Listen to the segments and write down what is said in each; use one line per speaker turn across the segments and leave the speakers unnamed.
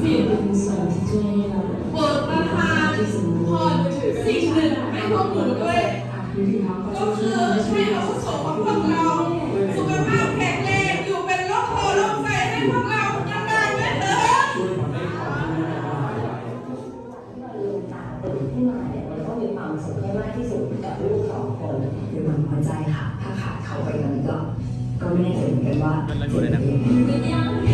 สิทธิ์เปิดประทานพรสิ่งหนึ่งให้พวกหนูด้วยก็คือให้อาวุโสของพวกเราสุขภาพแข็งแรงอยู่เป็นโรคคอโรคไตให้พวกเรานานๆนะเถอะ
ที่มาเนี่ยมันต้องมีความสุขให้มากที่สุดกับลูก2 คนคือความพอใจค่ะถ้าขาดเขาไปมันก็ไม่แน่ใจเหมือนกันว่าจะเป็นยังไง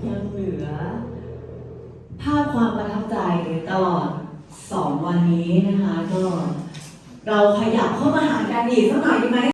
ยังเหลือภาพความประทับใจตลอด2 วันนี้นะคะก็เราขยับเข้ามาหากันอีกสักหน่อยดีไหม